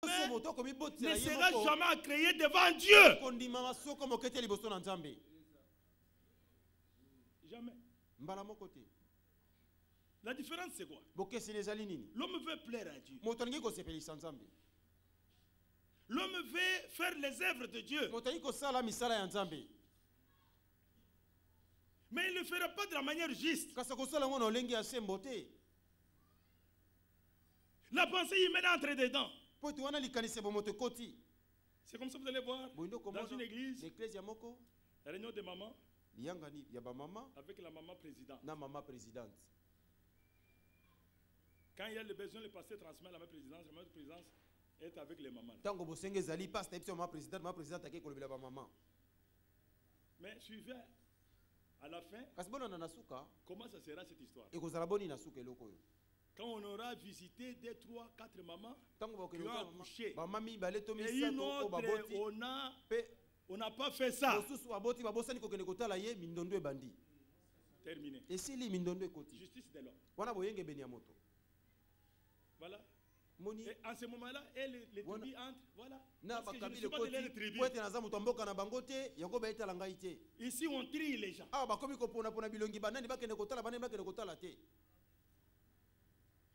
ne sera jamais agréé devant Dieu. Jamais. La différence c'est quoi? L'homme veut plaire à Dieu. L'homme veut faire les œuvres de Dieu. Mais il ne le fera pas de la manière juste. La pensée humaine entre dedans. C'est comme ça que vous allez voir dans une église, la réunion de maman, avec la maman présidente. Quand il y a le besoin, le pasteur transmet la maman présidence est avec les mamans. Mais suivez à la fin, comment ça sera cette histoire? Quand on aura visité 2, 3, 4 mamans qui ont accouché, et une autre, on n'a pas fait ça. Terminé. Justice de l'homme. Voilà. Et en ce moment-là, les tribus entrent. Voilà. Ici, on trie les gens.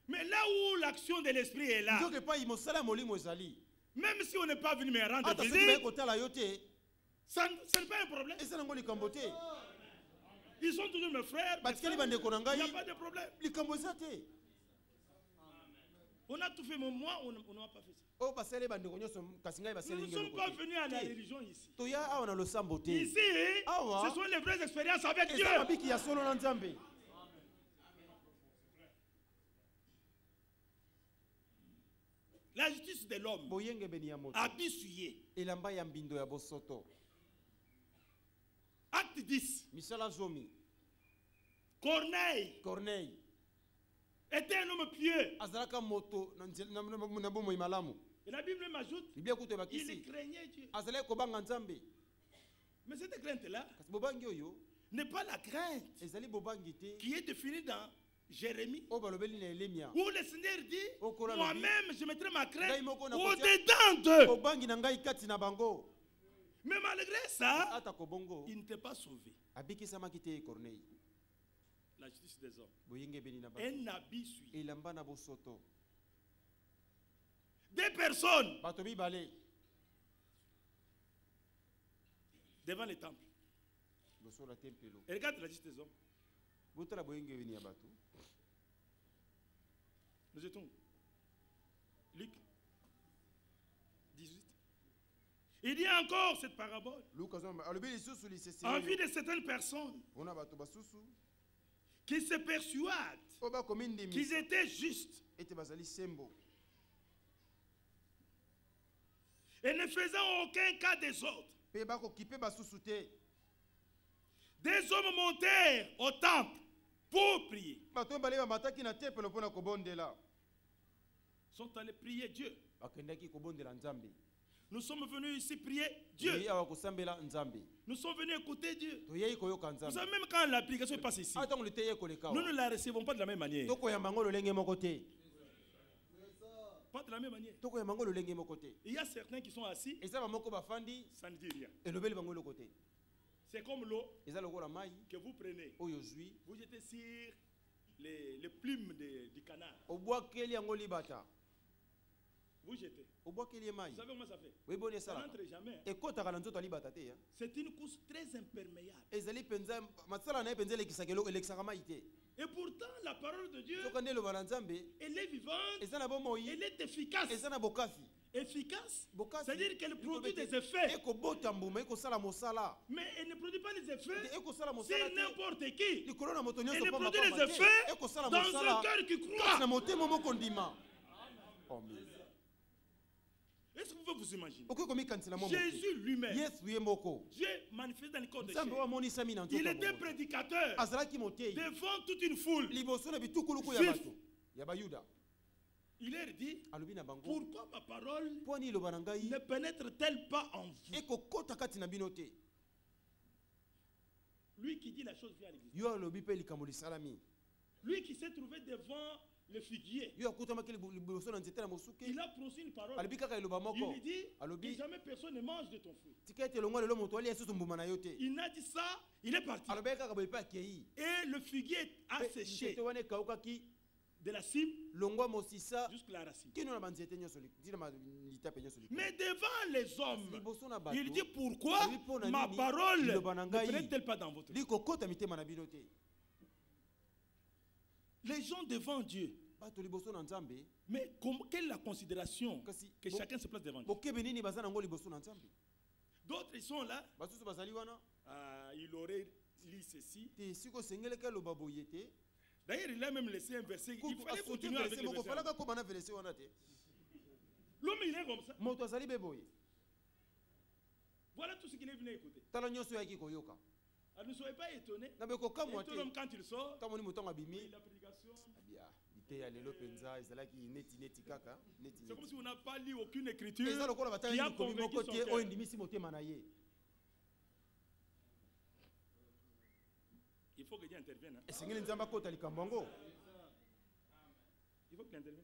Mais là où l'action de l'esprit est là, même si on n'est pas venu me rendre visite, ça n'est pas un problème. Ils sont toujours mes frères. Il n'y a pas de problème. On a tout fait, mais moi, on n'a pas fait ça. Nous ne sommes pas venus à la religion ici. Ici, ce sont les vraies expériences avec Dieu. La justice de l'homme a bissuyé. Acte 10. Corneille était un homme pieux. Et la Bible m'ajoute, il craignait Dieu. Mais cette crainte-là n'est pas la crainte qui est définie dans Jérémie, où le Seigneur dit, moi-même je mettrai ma crainte au-dedans d'eux. Mais malgré ça, il n'était pas sauvé. La justice des hommes. Un habit suit. 2 personnes devant le temple. Et regarde la justice des hommes. Nous étions Luc 18. Il dit encore cette parabole en vue de certaines personnes qui se persuadent qu'ils étaient justes et ne faisant aucun cas des autres. Des hommes montèrent au temple pour prier. Sont allés prier Dieu. Nous sommes venus ici prier Dieu. Nous sommes venus écouter Dieu. Vous savez, même quand la prédication passe ici, nous ne la recevons pas de la même manière. Pas de la même manière. Il y a certains qui sont assis, ça ne dit rien. C'est comme l'eau que vous prenez. Vous jetez sur les plumes du canard. Vous jetez. Vous savez comment ça fait? Ça n'entre jamais. C'est une couche très imperméable. Et pourtant, la parole de Dieu, elle est vivante, elle est efficace. Efficace, c'est-à-dire qu'elle produit des effets. Mais elle ne produit pas les effets c'est n'importe qui. Elle produit les effets dans un cœur qui croit. Est-ce que vous pouvez vous imaginer? Jésus lui-même, Dieu manifeste dans le corps de Jésus. Il était prédicateur devant toute une foule. Il leur dit, pourquoi ma parole ne pénètre-t-elle pas en vous? Lui qui dit la chose vient à l'église. Lui qui s'est trouvé devant le figuier. Il a prononcé une parole. Il dit que jamais personne ne mange de ton fruit. Il n'a dit ça, il est parti. Et le figuier a séché de la cime jusqu'à la racine. Mais devant les hommes, il dit pourquoi ma parole ne pénètre-t-elle pas dans votre vie? Les gens devant Dieu. Mais quelle est la considération que chacun se place devant Dieu? D'autres ils sont là. Il aurait lu ceci. D'ailleurs, il a même laissé un verset. Il fallait continuer avec le verset. L'homme, il est comme ça. Voilà tout ce qu'il est venu écouter. Alors, ne soyez pas étonnés. Et tout l'homme, quand il sort, la prédication. C'est comme si on n'a pas lu aucune écriture qui a convaincu son cœur. Il faut que Dieu intervienne. Il faut qu'il intervienne.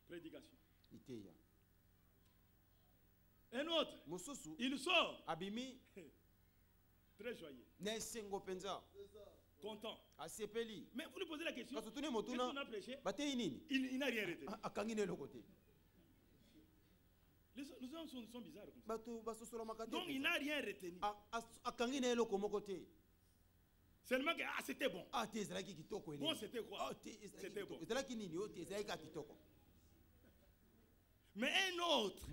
Prédication. Un autre, il sort. Très joyeux. Content. Mais vous lui posez la question, qu'est-ce qu'on a prêché? Il n'a rien retenu. Les hommes sont bizarres comme ça. Donc il n'a rien retenu. Seulement que c'était bon. Bon, c'était quoi? C'était bon. Mais un autre,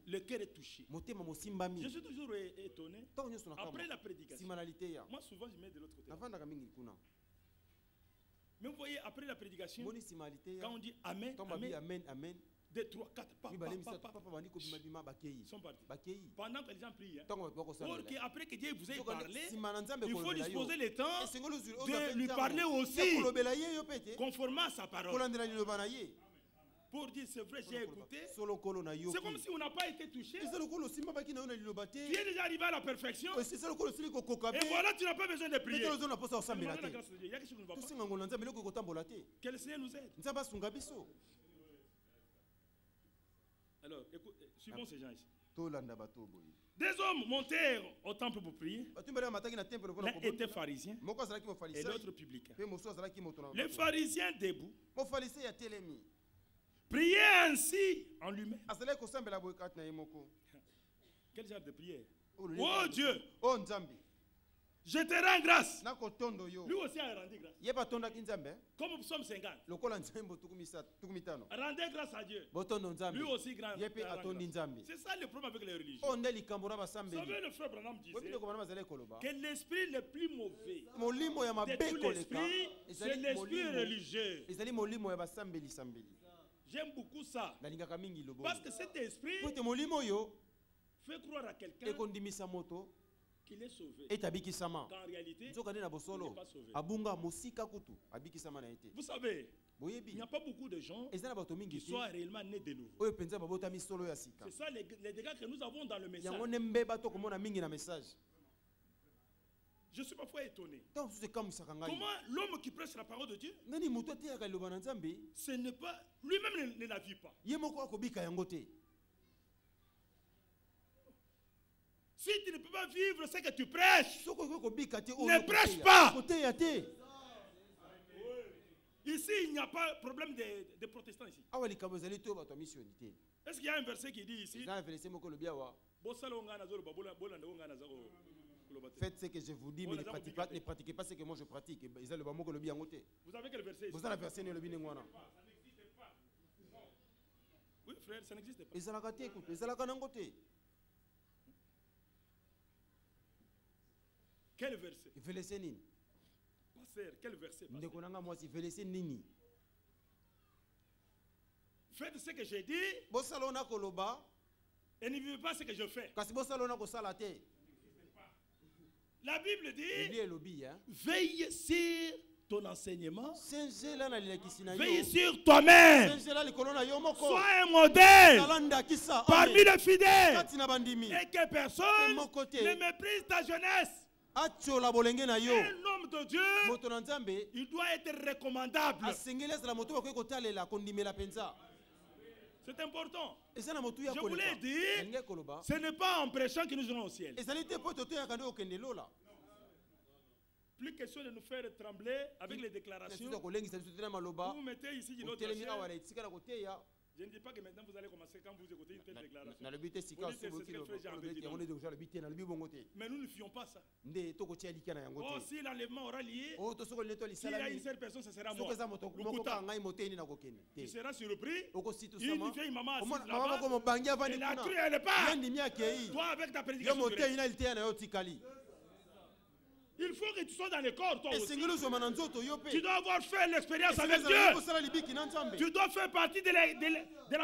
le cœur est touché. Je suis toujours étonné. Après la prédication, moi souvent je mets de l'autre côté. Mais vous voyez, après la prédication, quand on dit Amen, Amen, Amen, 2, 3, 4, ils sont partis. Pendant que les gens prient, après que Dieu vous ait parlé, il faut disposer le temps de lui parler aussi, conformément à sa parole. Pour dire c'est vrai, j'ai écouté. C'est comme si on n'a pas été touché. Tu es déjà arrivé à la perfection. Et voilà, tu n'as pas besoin de prier. Il y a quelque chose qui ne va pas. Que le Seigneur nous aide. Alors, écoute, suivons ces gens ici. Des hommes montèrent au temple pour prier. L'un était pharisien et l'autre publicain. Les pharisiens debout priaient ainsi en lui-même. Quel genre de prière? Oh Dieu, je te rends grâce. Lui aussi a rendu grâce. Comme au psaume 50. Rendez grâce à Dieu. Lui aussi grand. C'est ça le problème avec les religions. Vous savez, le frère Branham disait que l'esprit le plus mauvais de tout l'esprit, c'est l'esprit religieux. J'aime beaucoup ça. Parce que cet esprit fait croire à quelqu'un qu'il est sauvé. Qu'en réalité, il n'est pas sauvé. Vous savez, il n'y a pas beaucoup de gens qui soient réellement nés de nouveau. C'est ça les dégâts que nous avons dans le message. Je suis parfois étonné. Comment l'homme qui prêche la parole de Dieu, ce n'est pas lui-même ne la vit pas. Si tu ne peux pas vivre ce que tu prêches, ne prêche pas. Ici, il n'y a pas de problème de protestants ici. Est-ce qu'il y a un verset qui dit ici? Faites ce que je vous dis, mais ne pratiquez pas ce que moi je pratique. Vous avez quel verset ici? Vous avez un verset? Oui, frère, ça n'existe pas. Quel verset? Pasteur, quel verset? Faites ce que j'ai dit et ne vivez pas ce que je fais. La Bible dit veille sur ton enseignement, veille sur toi-même, sois un modèle parmi les fidèles et que personne ne méprise ta jeunesse. Un homme de Dieu, il doit être recommandable. C'est important. Je voulais dire, ce n'est pas en prêchant que nous irons au ciel. Plus question de nous faire trembler avec les déclarations. Vous vous mettez ici d'une autre chaise. Je ne dis pas que maintenant vous allez commencer quand vous écoutez une telle déclaration. Vous dites c'est ce que le frère Jean avait dit. Mais nous ne fions pas ça. Oh, si l'enlèvement aura lié, s'il y a une seule personne, ce sera moi. Tu seras surpris. Une vieille maman assise là-bas. Elle a cru, elle n'est pas. Toi avec ta prédication. Il faut que tu sois dans le corps, toi aussi. Tu dois avoir fait l'expérience avec Dieu. Tu dois faire partie de la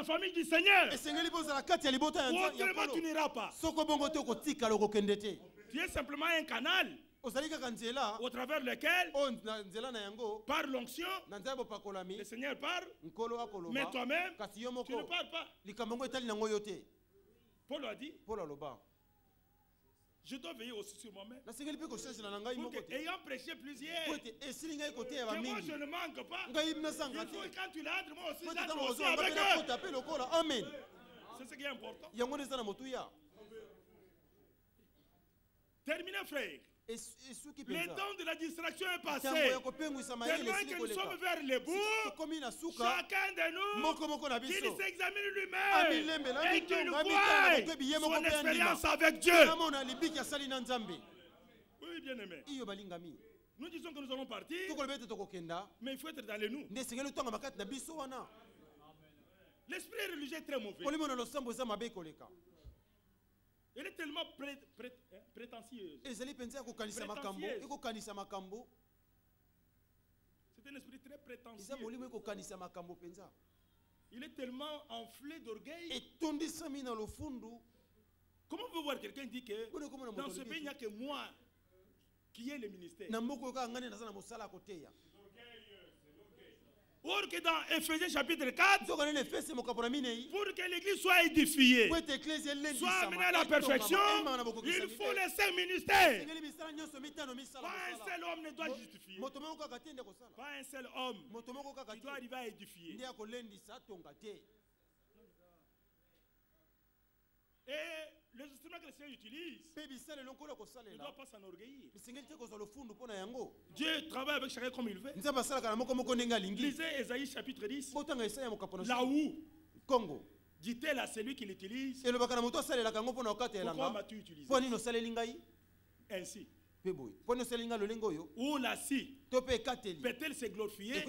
famille du Seigneur. Autrement, tu n'iras pas. Tu es simplement un canal au travers lequel, par l'onction, le Seigneur parle, mais toi-même, tu ne parles pas. Paul a dit, je dois veiller aussi sur moi-même. Ayant prêché plusieurs, que moi je ne manque pas. Il faut que quand tu l'as, moi aussi j'entre aussi avec eux. Amen. C'est ce qui est important. Terminé, frère. Le temps de la distraction est passé. Tellement que nous sommes vers le bout, chacun de nous, qu'il s'examine lui-même et qu'il voit son expérience avec Dieu. Oui, bien aimé. Nous disons que nous allons partir, mais il faut être dans les nous. L'esprit religieux est très mauvais. Elle est tellement prétentieuse. C'est un esprit très prétentieux. Il est tellement enflé d'orgueil. Comment on peut voir quelqu'un dire que dans ce pays, il n'y a que moi qui ai le ministère? Or que dans Ephésiens chapitre 4, pour que l'église soit édifiée, soit amenée à la perfection, il faut les 5 ministères. Pas un seul homme ne doit justifier. Pas un seul homme qui doit arriver à édifier. Et les instruments que le Seigneur utilise, il ne doit pas s'enorgueillir. Dieu travaille avec chacun comme il veut. Lisez Ésaïe chapitre 10. Là où dit-elle à celui qui l'utilise, pourquoi m'as-tu utilisé ainsi? Où la scie peut-elle se glorifier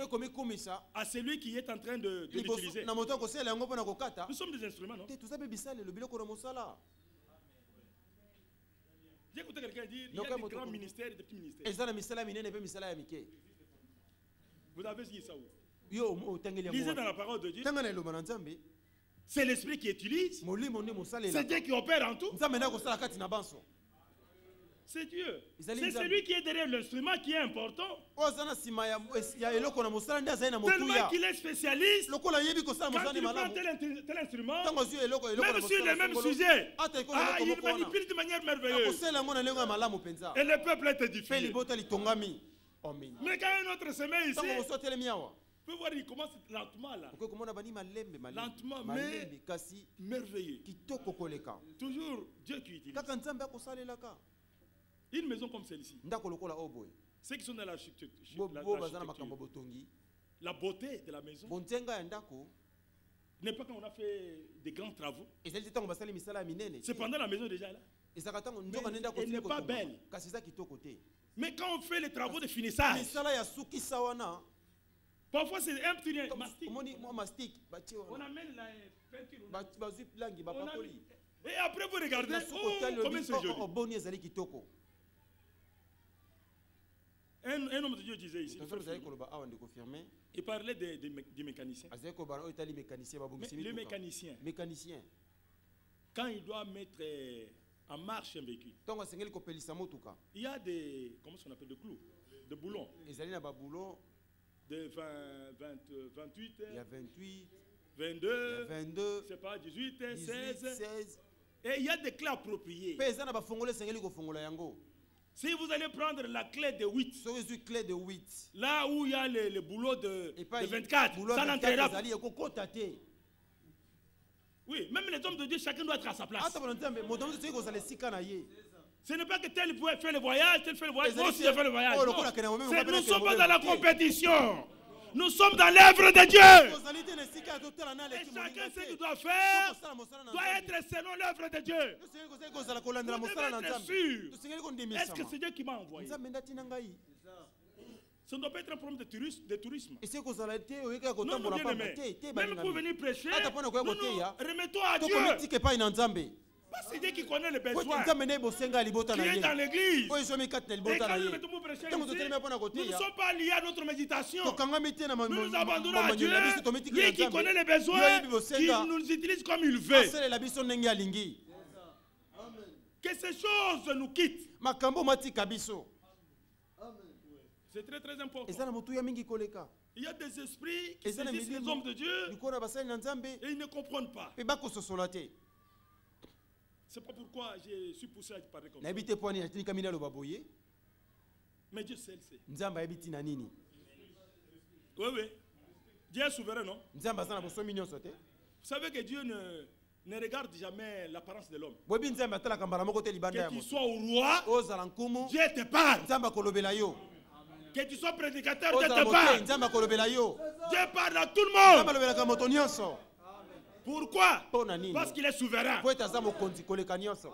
à celui qui est en train de l'utiliser? Nous sommes des instruments, non? J'ai écouté quelqu'un dire il y a des grands ministères et des petits ministères. Vous avez dit ça où? Lisez dans la parole de Dieu. C'est l'esprit qui utilise. C'est Dieu qui opère en tout. C'est Dieu. C'est celui qui est derrière l'instrument qui est important. Tellement qu'il est spécialiste. Quand il prend tel instrument, même sur le même sujet, il manipule de manière merveilleuse. Et le peuple est édifié. Mais quand un autre se met ici, vous pouvez voir, il commence lentement là. Lentement, mais merveilleux. Toujours Dieu qui utilise. Une maison comme celle-ci, ceux qui sont dans la beauté de la maison n'est pas quand on a fait des grands travaux. C'est pendant la maison déjà là. Elle n'est pas belle. Mais quand on fait les travaux de finissage, parfois c'est un petit mastic. On amène la peinture. Et après vous regardez, combien c'est joli. Un homme de Dieu disait ici, il parlait des mécaniciens. Mais le mécanicien, quand il doit mettre en marche un véhicule, il y a des, comment on appelle, de clous, de boulons. De 28, il y a 28, 22, c'est pas 18, 16. Et il y a des clés appropriées. Si vous allez prendre la clé de 8, là où il y a le boulot de 24, ça n'entrera pas. Oui, même les hommes de Dieu, chacun doit être à sa place. Ce n'est pas que tel fait le voyage, tel fait le voyage, moi aussi je fais le voyage. Non. Nous ne sommes pas dans la compétition. Nous sommes dans l'œuvre de Dieu. Et chacun ce qu'il doit faire doit être selon l'œuvre de Dieu. Vous devez être sûr. Est-ce que c'est Dieu qui m'a envoyé? Ça ne doit pas être un problème de tourisme. Non, même pour venir prêcher, nous remettons à Dieu. C'est Dieu qui connaît les besoins. Qui est dans l'église. Et quand nous mettons pour prêcher ici, nous ne sommes pas liés à notre méditation. Nous nous abandonnons à Dieu. Lui qui connaît les besoins, qui nous utilise comme il veut. Que ces choses nous quittent. C'est très très important. Il y a des esprits qui saisissent les hommes de Dieu et ils ne comprennent pas. C'est pas pourquoi je suis poussé à parler comme ça. Mais Dieu seul sait. Oui, oui. Dieu est souverain, non? Vous savez que Dieu ne regarde jamais l'apparence de l'homme. Que tu sois au roi, Dieu te parle. Que tu sois prédicateur, Dieu te parle. Dieu parle à tout le monde. Pourquoi? Parce qu'il est souverain.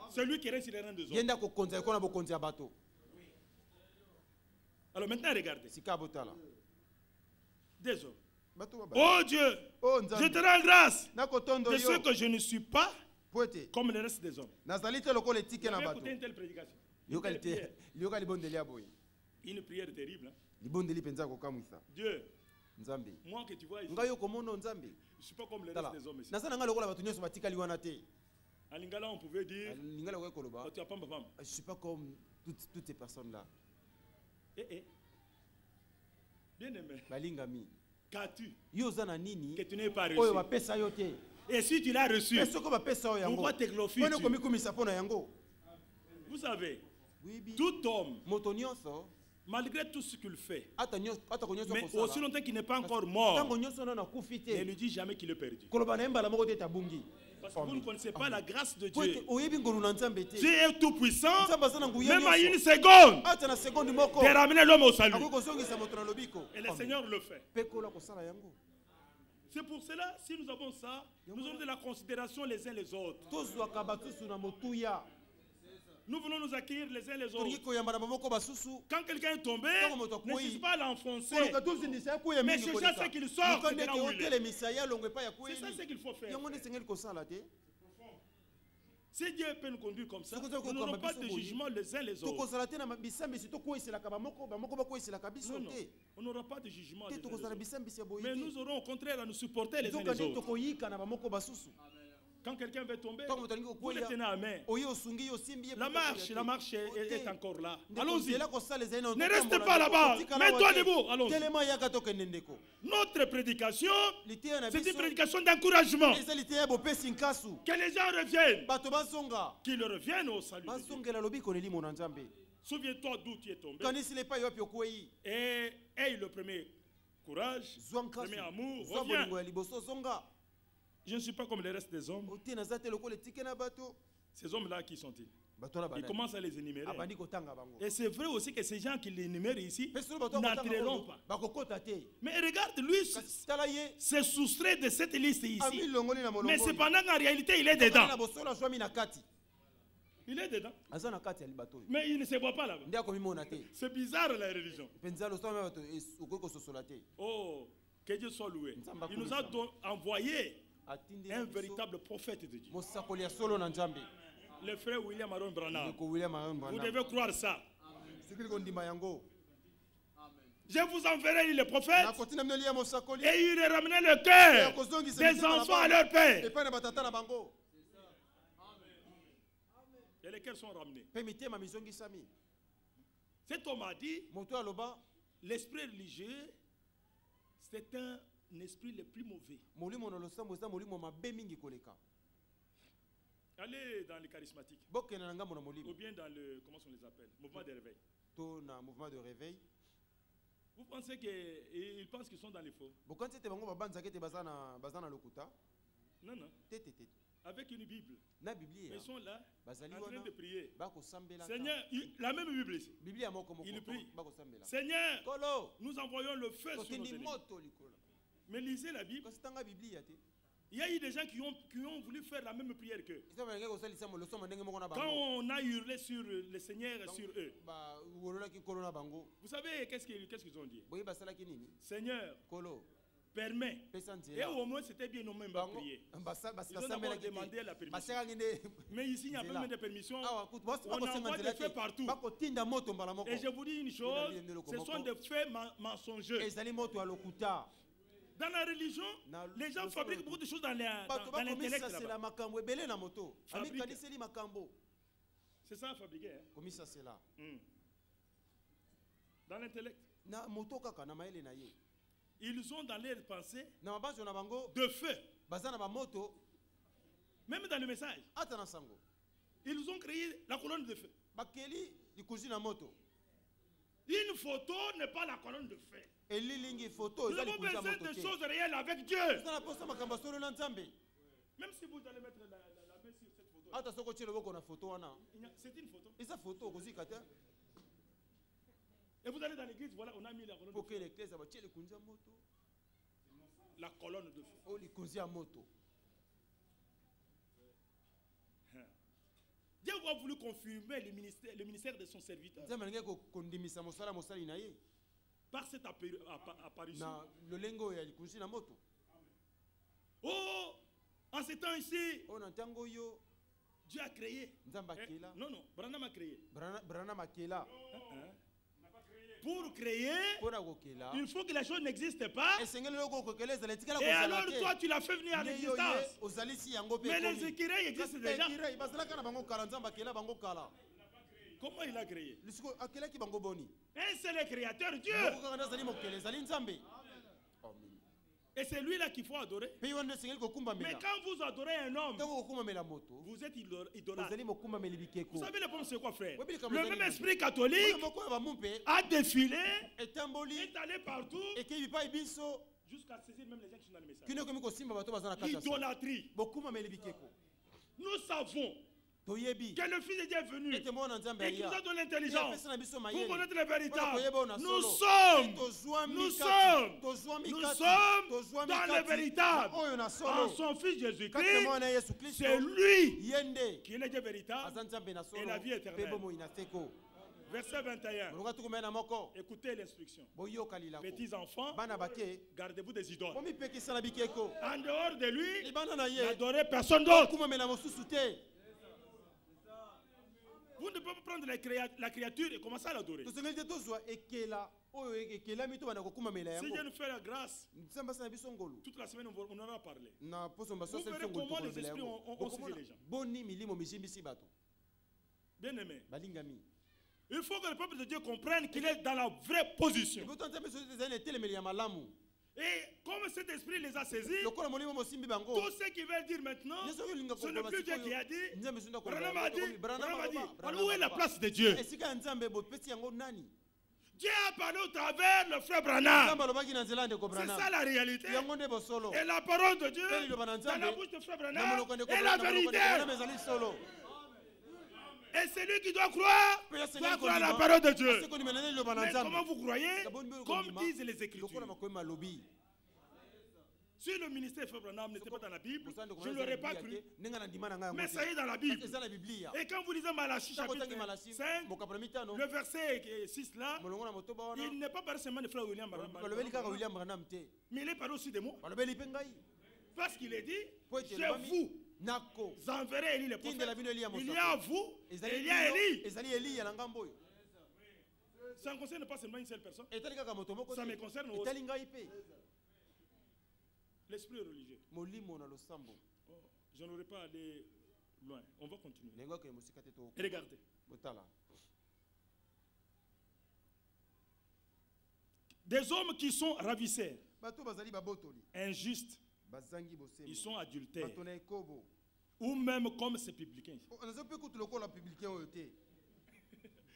C'est lui qui reste sur les reins des hommes. Alors maintenant, regardez. Désolé. Oh Dieu, je te rends grâce de ce que je ne suis pas comme le reste des hommes. Écoutez une telle prédication. Une prière terrible. Dieu, moi que tu vois ici, je ne suis pas comme le reste des hommes ici. En lingala, on pouvait dire, oh, tu as pas ma femme. Je ne suis pas comme toutes ces personnes-là. Bien aimé. Qu'as-tu que tu n'es pas reçu? Et si tu l'as reçu, pourquoi t'églofis-tu? Vous savez, tout homme, malgré tout ce qu'il fait, mais aussi longtemps qu'il n'est pas encore mort, ne lui dit jamais qu'il est perdu. Parce que vous ne connaissez pas la grâce de Dieu. Dieu est tout puissant. Même à une seconde, de ramener l'homme au salut. Et le Seigneur le fait. C'est pour cela, si nous avons ça, nous avons de la considération les uns les autres. Nous voulons nous accueillir les uns les autres. Quand quelqu'un est tombé, ne cherche pas à l'enfoncer. Mais cherche à ce qu'il sorte de là où il est. C'est ça ce qu'il faut faire. Si Dieu peut nous conduire comme ça, nous n'aurons pas de jugement les uns les autres. Non, on n'aura pas de jugement les uns les autres. Mais nous aurons au contraire à nous supporter les uns les autres. Quand quelqu'un veut tomber, vous le tenez à main. La marche est encore là. Allons-y. Ne restez pas là-bas. Mets-toi debout. Allons-y. Notre prédication, c'est une prédication d'encouragement. Que les gens reviennent. Qu'ils reviennent au salut. Souviens-toi d'où tu es tombé. Et aie le premier courage, le premier amour. Reviens. Je ne suis pas comme le reste des hommes. Ces hommes-là, qui sont-ils? Ils commencent à les énumérer. Et c'est vrai aussi que ces gens qui les énumèrent ici n'entreront pas. Mais regarde, lui se soustrait de cette liste ici. Mais cependant, en réalité, il est dedans. Il est dedans. Mais il ne se voit pas là-bas. C'est bizarre la religion. Oh, que Dieu soit loué. Il nous a envoyé un véritable prophète de Dieu. Le frère William Aaron Branham. Vous devez croire ça. Je vous enverrai le prophète et il ramenait le cœur des enfants à leur père. Et lesquels sont ramenés? Cet homme a dit, l'esprit religieux, c'est un esprit le plus mauvais. Allez dans les charismatiques. Ou bien dans le, comment on les appelle, mouvement de réveil. Mouvement de réveil. Vous pensez qu'ils pensent qu'ils sont dans les faux? Non, non. Avec une Bible. Ils sont là, en train de prier. Seigneur, la même Bible ici. Il prie. Seigneur, nous envoyons le feu sur nos ennemis. Mais lisez la Bible. Il y a eu des gens qui ont voulu faire la même prière qu'eux. Quand on a hurlé sur le Seigneur, sur eux. Vous savez qu'est-ce qu'ils ont dit? Seigneur, permet. Et au moins c'était bien nous mêmes à prier. Ils ont d'abord demandé la permission. Mais ici il n'y a pas même de permission. On envoie des faits partout. Et je vous dis une chose, ce sont des faits mensongers. Dans la religion, les gens fabriquent beaucoup de choses dans l'intellect. C'est ça, fabriquer. Hein? Dans l'intellect. Ils ont dans leurs pensées de feu. Même dans le message. Ils ont créé la colonne de feu. Une photo n'est pas la colonne de feu. Nous avons besoin de choses réelles avec Dieu. Même si vous allez mettre la main sur cette photo. C'est une photo. Et vous allez dans l'église, voilà, on a mis la colonne de feu. La colonne de feu. Dieu a voulu confirmer le ministère de son serviteur. Par cette apparition. Oh, en ce temps ici, Dieu a créé. Non, Branham a créé. Pour créer, il faut que la chose n'existe pas. Et alors toi, tu l'as fait venir à l'existence. Mais les écureuils existent déjà. Comment il a créé? Un seul créateur, Dieu. Et c'est lui-là qu'il faut adorer. Mais quand vous adorez un homme, vous êtes idolâtre. Vous savez le problème c'est quoi, frère? Le même esprit catholique a défilé, est allé partout, jusqu'à saisir même les gens qui sont dans le message. Idolâtrie. Nous savons que le Fils de Dieu est venu et qu'il nous a donné l'intelligence pour connaître le véritable. Nous sommes dans le véritable. En son Fils Jésus-Christ, c'est lui qui est le Dieu véritable et la vie éternelle. Verset 21. Écoutez l'instruction. Petits enfants, gardez-vous des idoles. En dehors de lui, n'adorez personne d'autre. Vous ne pouvez pas prendre la créature et commencer à l'adorer. Si Dieu nous fait la grâce, toute la semaine on en a parlé. Vous verrez comment les esprits ont saisi les gens. Bien aimé. Il faut que le peuple de Dieu comprenne qu'il est dans la vraie position. Et comme cet esprit les a saisis, tout ce qu'ils veulent dire maintenant, ce n'est plus Dieu qui a dit. Branham a dit. Alors où est la place de Dieu? Dieu a parlé au travers le frère Branham. C'est ça la réalité. Et la parole de Dieu dans la bouche du frère Branham est la vérité. Et celui qui doit croire à la parole de Dieu. Mais comment vous croyez? Comme disent les Écritures. Si le ministère de Frère Branham n'était pas dans la Bible, je ne l'aurais pas cru. Mais ça y est dans la Bible. Et quand vous lisez Malachie chapitre 5, le verset 6 là, il n'est pas parlé seulement de Frère William Branham. Mais il est parlé aussi de moi. Parce qu'il est dit, je vous enverrai Élie le prophète. Il y a vous et il y a Élie. Ça ne concerne pas seulement une seule personne. Ça me concerne aussi. L'esprit religieux. Oh, je n'aurais pas allé loin. On va continuer. Et regardez. Des hommes qui sont ravisseurs, injustes, ils sont adultères, Ou même comme ces publicains.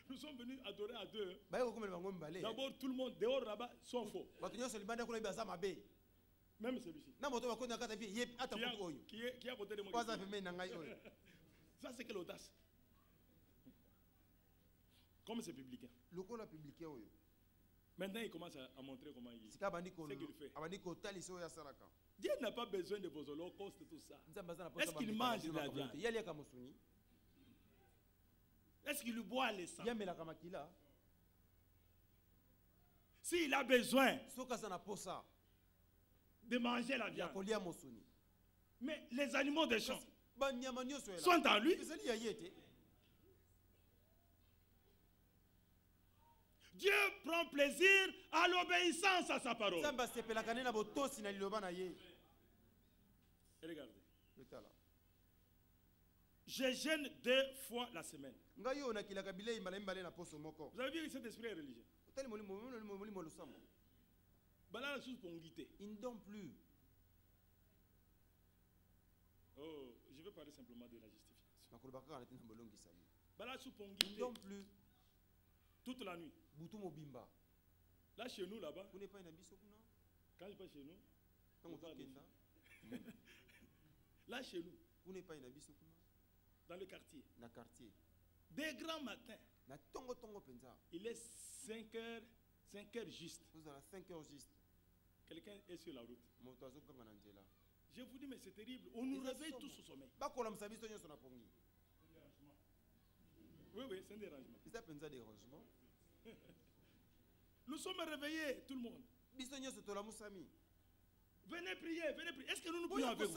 Nous sommes venus adorer à deux. D'abord, tout le monde dehors là-bas sont faux. Même celui-ci. Qui est à côté de moi. Ça, c'est quelle audace. Comme ces publicains. Maintenant, il commence à montrer comment il fait. Dieu n'a pas besoin de vos holocaustes et tout ça. Est-ce qu'il mange de la viande? Est-ce qu'il boit les sangs? S'il a besoin de manger la viande, mais les animaux des champs sont en lui. Dieu prend plaisir à l'obéissance à sa parole. Et regardez. Je jeûne 2 fois la semaine. Vous avez vu que cet esprit est religieux. Ils ne donnent plus. Oh, je vais parler simplement de la justification. Ils ne donnent plus. Toute la nuit. Là, chez nous, là-bas. Quand je passe chez nous. Là, chez nous. Dans le quartier. Dès grand matin. Il est 5 heures juste. Quelqu'un est sur la route. Je vous dis, mais c'est terrible. On nous réveille tous au sommeil. Oui, c'est un dérangement. Nous sommes réveillés, tout le monde. Venez prier. Est-ce que nous prions avec vous?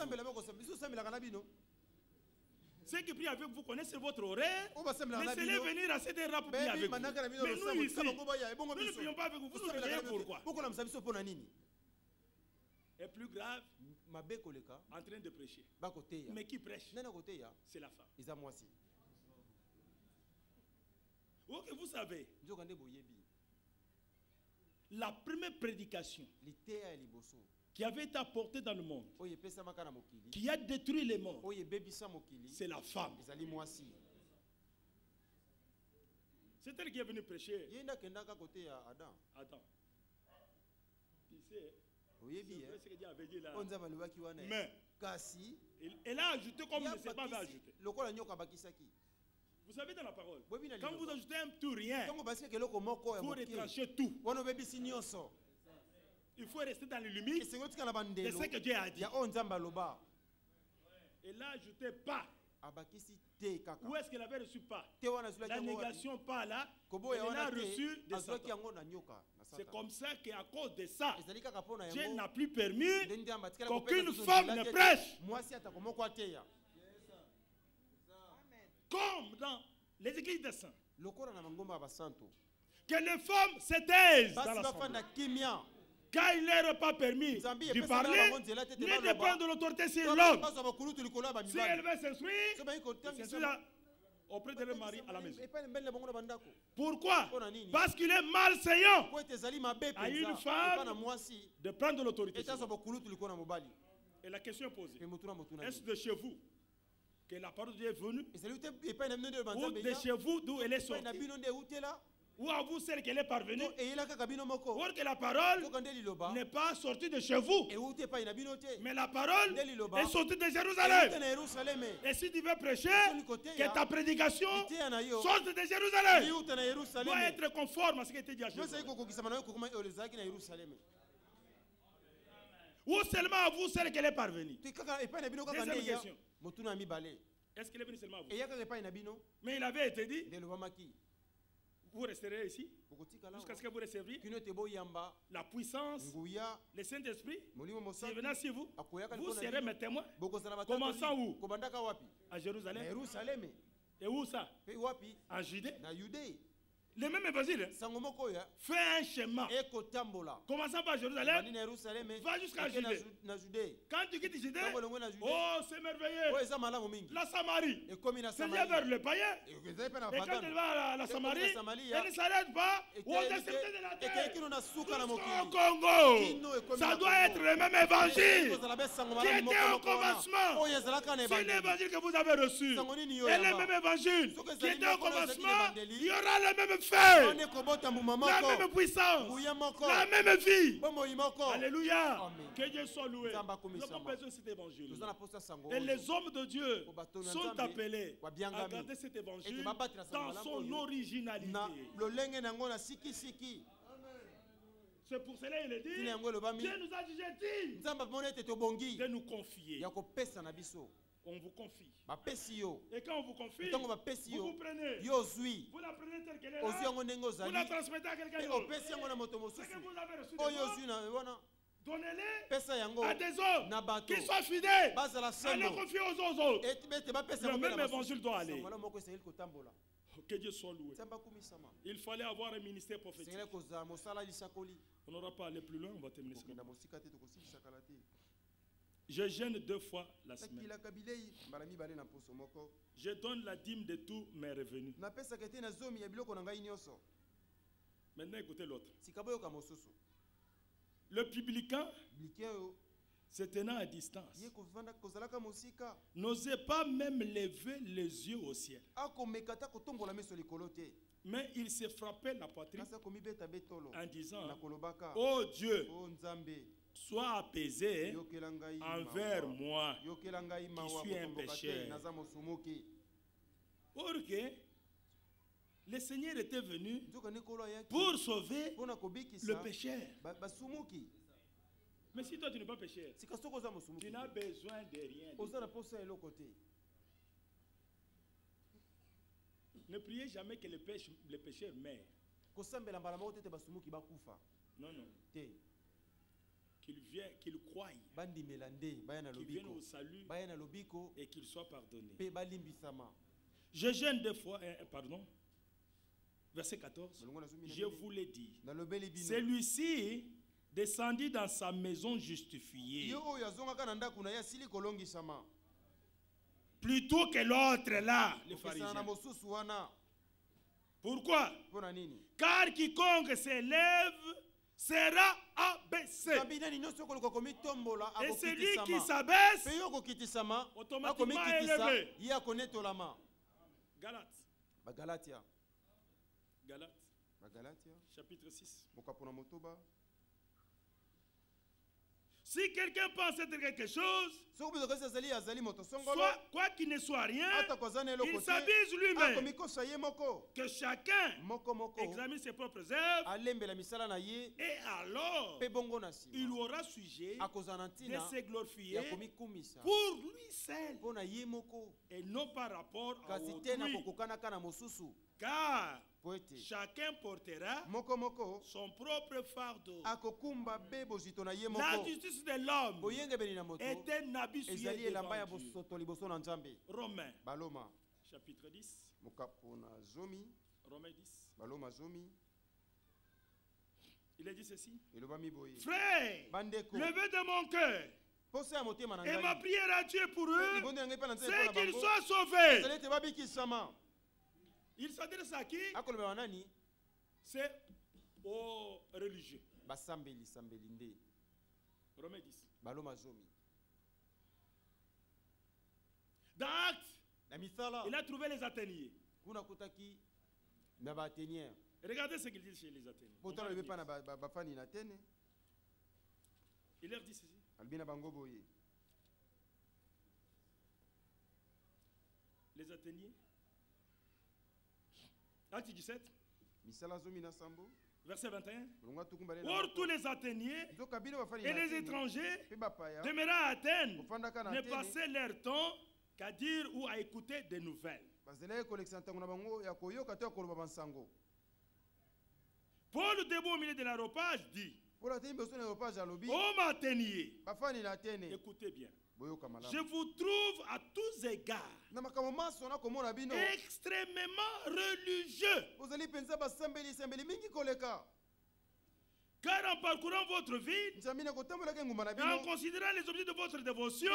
Ceux qui prient avec vous connaissent votre horaire. Laissez-les venir à cette heure pour prier avec vous. Mais nous ici, nous ne prions pas avec vous. Vous nous réveillez pourquoi? Et plus grave, en train de prêcher. Mais qui prêche? C'est la femme. Ok, vous savez, la première prédication qui avait été apportée dans le monde, qui a détruit les mondes, c'est la femme. C'est elle qui est venue prêcher. Attends. Tu sais, c'est ce que Dieu avait dit là. Mais elle a ajouté comme le serpent avait ajouté. Vous savez dans la parole, quand vous ajoutez un tout rien, il faut retrancher tout. Il faut rester dans les limites de ce que Dieu a dit. Et là, ajouté pas. Où est-ce qu'elle avait reçu pas? La négation pas là. Elle a reçu de Satan. C'est comme ça qu'à cause de ça, Dieu n'a plus permis qu'aucune femme ne prêche. Comme dans les églises des saints. Que les femmes se taisent dans l'assemblée. Car il ne leur est pas permis de parler, ni de prendre de l'autorité sur l'homme. Si elle veut s'instruire, auprès de leur mari à la maison. Pourquoi? Parce qu'il est malséant à une femme de prendre de l'autorité. Et la question est posée. Est-ce de chez vous que la parole de Dieu est venue? Ou de chez vous d'où elle est sortie? Ou à vous celle qu'elle est parvenue? Ou que la parole n'est pas sortie de chez vous, mais la parole est sortie de Jérusalem. Et si tu veux prêcher, que ta prédication sorte de Jérusalem, doit être conforme à ce qui était dit à Jérusalem. Ou seulement à vous celle qu'elle est parvenue? Deuxième question. Est-ce qu'il est venu seulement à vous? Mais il avait été dit, vous resterez ici jusqu'à ce que vous receviez la puissance, le Saint-Esprit. S'il venait sur vous, vous serez mes témoins. Commençant où? À Jérusalem. Et où ça? En Judée. Le même évangile fait un schéma. Commençant par Jérusalem, va jusqu'à Judée. Quand tu quittes Judée, oh, c'est merveilleux. La Samarie, c'est lié vers le païen. Et quand elle va à la Samarie, elle ne s'arrête pas aux extrémités de la terre. Jusqu'au Congo, ça doit être le même évangile qui était au commencement. C'est l'évangile que vous avez reçu. Et le même évangile qui était au commencement, il y aura le même fait, la même puissance, la même vie. Alléluia. Que Dieu soit loué. Nous avons besoin de cet évangile. Et les hommes de Dieu sont appelés à garder cet évangile dans son originalité. C'est pour cela qu'il est dit, Dieu nous a jugés dignes de nous confier. On vous confie. Et quand on vous confie, vous vous prenez. Vous la prenez telle qu'elle est là. Vous la transmettez à quelqu'un d'autre. Ce que vous avez reçu, donnez-les à des hommes qui soient fidèles à le confier aux autres. Le même évangile doit aller. Que Dieu soit loué. Il fallait avoir un ministère prophétique. On n'aura pas aller plus loin, on va terminer ce moment. Je jeûne 2 fois la semaine. Je donne la dîme de tous mes revenus. Maintenant, écoutez l'autre. Le publicain, se tenant à distance, n'osait pas même lever les yeux au ciel. Mais il se frappait la poitrine en disant, oh Dieu, sois apaisé envers moi, qui suis un pécheur. Or que le Seigneur était venu pour sauver le pécheur. Mais si toi tu n'es pas pécheur, tu n'as besoin de rien. Ne priez jamais que le pécheur meure. Non, non. Qu'il vienne, qu'il croie, qu'il vienne au salut et qu'il soit pardonné. Je jeûne 2 fois, pardon. Verset 14. Je vous l'ai dit. Celui-ci descendit dans sa maison justifiée, plutôt que l'autre là, le pharisien. Pourquoi? Car quiconque s'élève sera abaissé. Et celui qui s'abaisse, automatiquement élevé. Galates. Chapitre 6. Si quelqu'un pense être quelque chose, quoi qu'il ne soit rien, il s'abuse lui-même. Que chacun examine ses propres œuvres, et alors il aura sujet de se glorifier pour lui seul et non par rapport à autrui. Car chacun portera son propre fardeau. La justice de l'homme est un habit souillé devant Dieu. Romains chapitre 10. Romains 10. Il a dit ceci. Frère, levez de mon cœur et ma prière à Dieu pour eux, c'est qu'ils soient sauvés. Il s'adresse à qui? C'est aux religieux. Romains 10. Dans Actes, il a trouvé les Athéniens. Regardez ce qu'il dit chez les Athéniens. Il leur dit ceci. Les Athéniens. Acte 17. Verset 21. Or tous les Athéniens et les étrangers demeurant à Athènes ne passaient leur temps qu'à dire ou à écouter des nouvelles. Paul, debout au milieu de l'aréopage, dit: Hommes Athéniens, écoutez bien. Je vous trouve à tous égards extrêmement religieux. Car en parcourant votre vie, en considérant les objets de votre dévotion,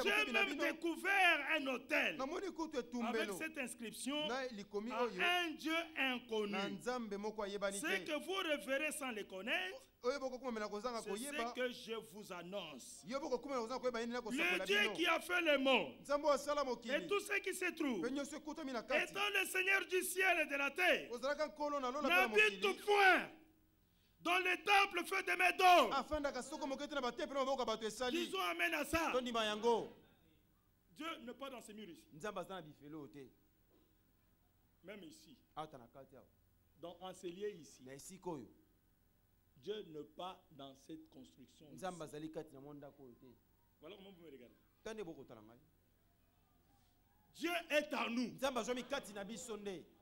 j'ai même découvert un hôtel avec cette inscription à un Dieu inconnu. Ce que vous révérez sans les connaître, c'est ce que je vous annonce. Le Dieu qui a fait le monde et tout ce qui se trouve, étant le Seigneur du ciel et de la terre, n'habite point dans les temples faits de mes dons. Disons amen à ça. Dieu n'est pas dans ces murs ici. Même ici. Dans Ancelier ici. Dieu n'est pas dans cette construction ici. Voilà comment vous me regardez. Dieu est en nous.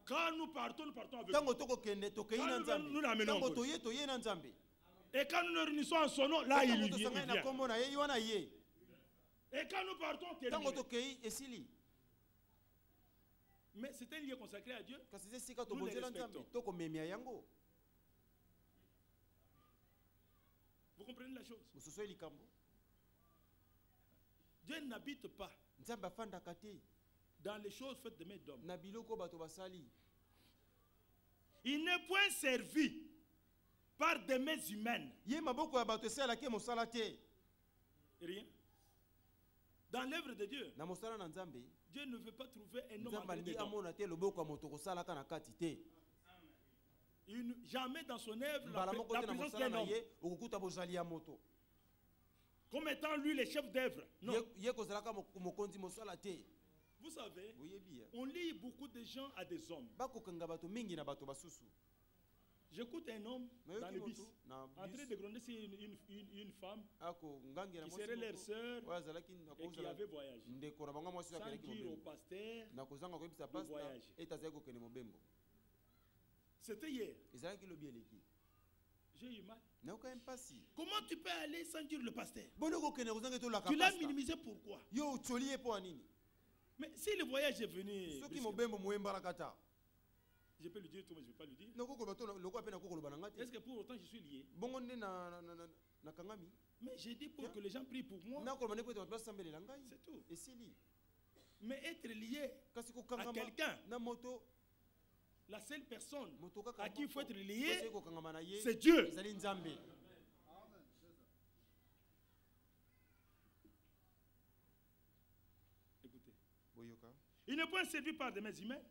Quand nous partons avec lui. Quand nous l'amenons. Et quand nous nous réunissons en son nom, là il vient. Et quand nous partons, mais c'est un lieu consacré à Dieu. Nous les respectons. Vous comprenez la chose? Dieu n'habite pas dans les choses faites de mes d'hommes. Il n'est point servi par des mains humaines. Rien. Dans l'œuvre de Dieu, Dieu ne veut pas trouver un homme jamais dans son œuvre la présence d'un homme comme étant lui le chef d'œuvre. Non. Vous savez, on lie beaucoup de gens à des hommes. J'écoute un homme dans le bus en train de gronder sur une femme qui serait leur sœur et qui avait voyagé. Sans dire au pasteur de voyager. C'était hier. J'ai eu mal. Comment tu peux aller sans dire le pasteur? Tu l'as minimisé pourquoi? Mais si le voyage est venu, je peux lui dire tout, mais je ne vais pas lui dire. Est-ce que pour autant je suis lié? Mais j'ai dit pour que les gens prient pour moi. C'est tout. Mais être lié à quelqu'un, la seule personne à qui il faut être lié, c'est Dieu. Écoutez. Il n'est pas servi par des mains humaines.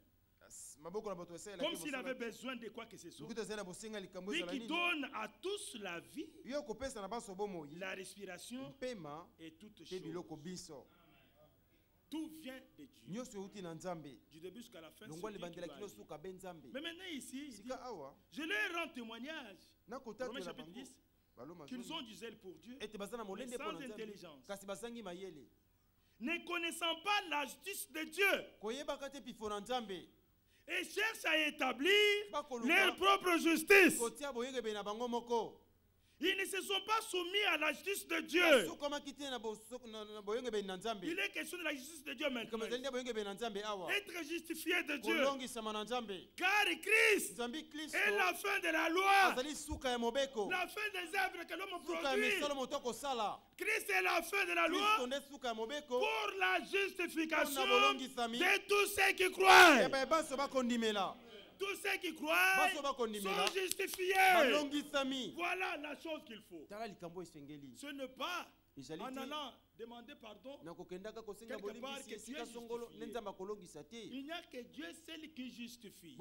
Comme s'il avait besoin de quoi que ce soit. Lui qui donne à tous la vie, la respiration et toutes choses. Tout vient de Dieu. Du début jusqu'à la fin. Mais maintenant ici, il dit, je leur rends témoignage. Romains chapitre 10. Qu'ils ont du zèle pour Dieu, mais sans intelligence. Ne connaissant pas la justice de Dieu. Et cherchent à établir leur propre justice. Ils ne se sont pas soumis à la justice de Dieu. Il est question de la justice de Dieu maintenant. Être justifié de Dieu. Car Christ est la fin de la loi. La fin des œuvres que l'homme produit. Christ est la fin de la loi pour la justification de tous ceux qui croient. Tous ceux qui croient sont justifiés. Voilà la chose qu'il faut. Ce n'est pas en allant demander pardon quelque part que Dieu justifie. Il n'y a que Dieu seul qui justifie.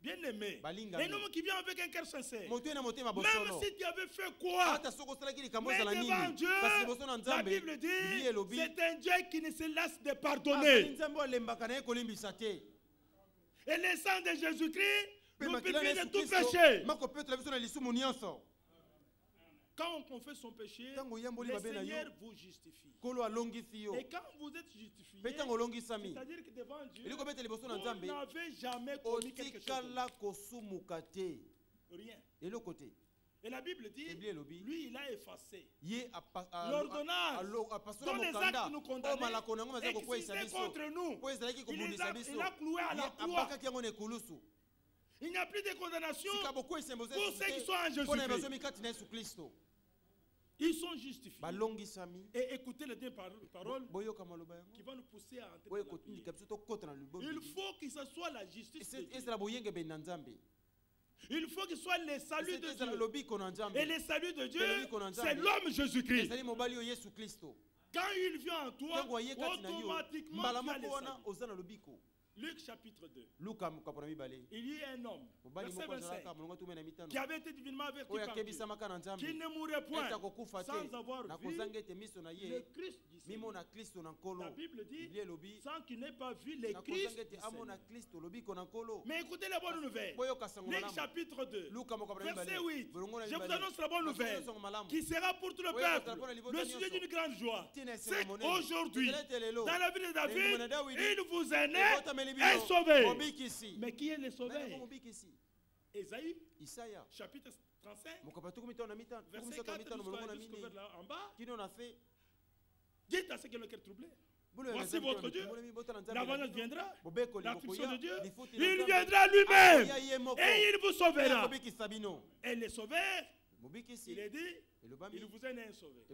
Bien aimé, un homme qui vient avec un cœur sincère, même si tu avais fait quoi, mais devant Dieu, la Bible dit, c'est un Dieu qui ne se laisse de pardonner. Et le sang de Jésus-Christ nous purifie de tout péché. Quand on confesse son péché, le Seigneur vous justifie. Et quand vous êtes justifié, c'est-à-dire que devant Dieu, vous n'avez jamais commis quelque chose. Rien. Et la Bible dit, lui il a effacé l'ordonnance dont les actes nous condamnaient et qui s'était contre nous. Il a cloué à la croix. Il n'y a plus de condamnation pour ceux qui sont en Jésus-Christ. Ils sont justifiés. Et écoutez les deux paroles qui vont nous pousser à entrer dans la vie. Il faut que ce soit la justice de Dieu. Il faut qu'il soit le salut de Dieu. Et le salut de Dieu, c'est l'homme Jésus-Christ. Quand il vient en toi, automatiquement tu as le salut. Luc chapitre 2. Il y a un homme, verset 25, qui avait été divinement averti par Dieu, qui ne mourrait point sans avoir vu le Christ du Seigneur. La Bible dit, sans qu'il n'ait pas vu le Christ du Seigneur. Mais écoutez la bonne nouvelle. Luc chapitre 2, verset 8. Je vous annonce la bonne nouvelle, qui sera pour tout le peuple le sujet d'une grande joie. C'est qu'aujourd'hui, dans la ville de David, il vous est né est sauvé. Mais qui est le sauveur? Esaïe, chapitre 35, verset 4 jusqu'au là en bas. Dites à ceux qui ont le cœur troublé, voici votre Dieu. La vengeance viendra, l'attribution de Dieu. Il viendra lui-même et il vous sauvera. Et le sauveur, il est dit, il vous est né un sauveur.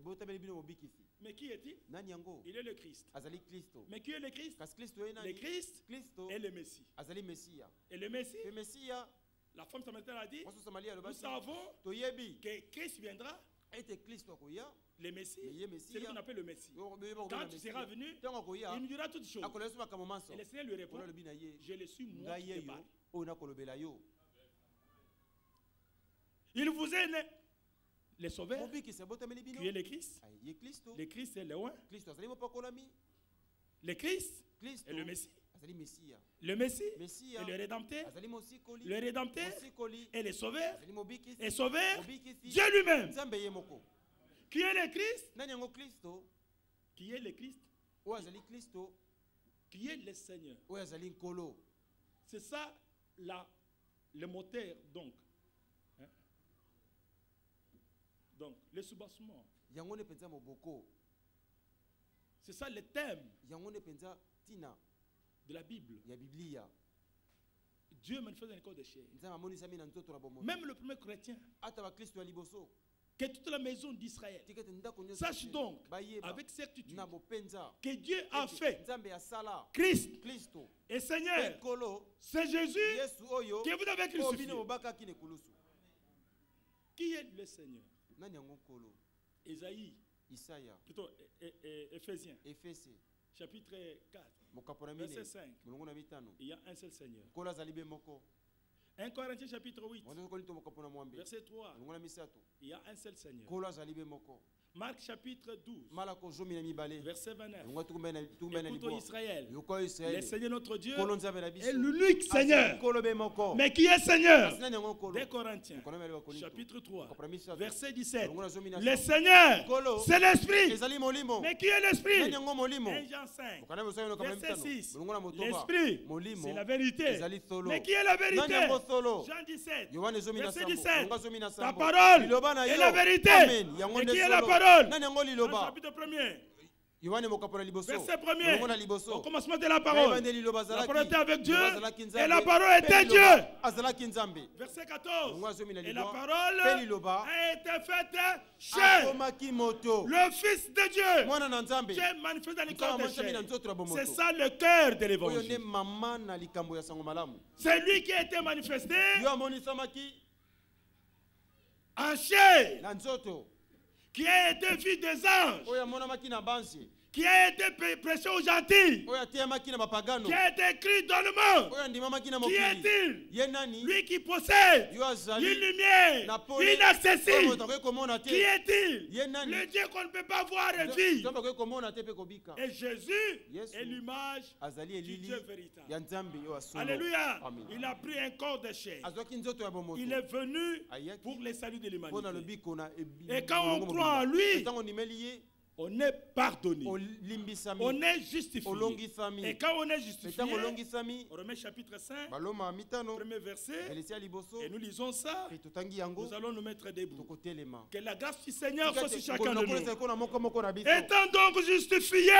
Mais qui est-il? Il est le Christ. Mais qui est le Christ? Le Christ est le Messie. Et le Messie, la femme samaritaine a dit, nous savons que Christ viendra. Le Messie, c'est ce qu'on appelle le Messie. Quand tu seras venu, il nous dira toutes choses. Et le Seigneur lui répond, je le suis moi qui te parle. Il vous est né. Le sauveur, qui est le Christ. Le Christ est le oint. Le Christ est le Messie. Le Messie est le Rédempteur. Le Rédempteur est le Sauveur. Et Sauveur, Dieu lui-même. Qui est le Christ? Qui est le Christ? Qui est le Seigneur? C'est ça le moteur donc. Donc, le soubassement. C'est ça le thème de la Bible. Dieu manifeste dans le corps de chair. Même le premier chrétien, que toute la maison d'Israël sache donc avec certitude que Dieu a fait Christ et Seigneur. C'est Jésus que vous avez crucifié. Qui est le Seigneur? Esaïe, plutôt Éphésiens, chapitre 4, verset 5. Il y a un seul Seigneur. 1 Corinthiens chapitre 8, verset 3. Il y a un seul Seigneur. Marc chapitre 12, verset 29. Écoute Israël, le Seigneur notre Dieu est l'unique Seigneur. Mais qui est Seigneur? 2 Corinthiens chapitre 3, verset 17. Le Seigneur, c'est l'Esprit. Mais qui est l'Esprit? 1 Jean 5, verset 6. L'Esprit, c'est la vérité. Mais qui est la vérité? Jean 17, verset 17. Ta parole est la vérité. Et qui est la parole? Chapitre 1er. Verset 1er. Au commencement de la parole. La parole était avec Dieu et la parole était Dieu. Verset 14. Et la parole a été faite chair. Le Fils de Dieu. Dieu manifeste dans le corps de chair. C'est ça le cœur de l'évangile. C'est lui qui a été manifesté en chair, qui a été vu des anges, qui a été prêché aux gentils, qui a été écrit dans le monde. Qui est-il? Lui qui possède une lumière inaccessible. Qui est-il? Le Dieu qu'on ne peut pas voir et vivre. Et Jésus est l'image du Dieu véritable. Alléluia. Il a pris un corps de chair. Il est venu pour le salut de l'humanité. Et quand on croit en lui, On est pardonné. On est justifié. Et quand on est justifié, on remet chapitre 5, premier verset, et nous lisons ça, nous allons nous mettre debout. Que la grâce du Seigneur soit sur chacun de nous. Étant donc justifié,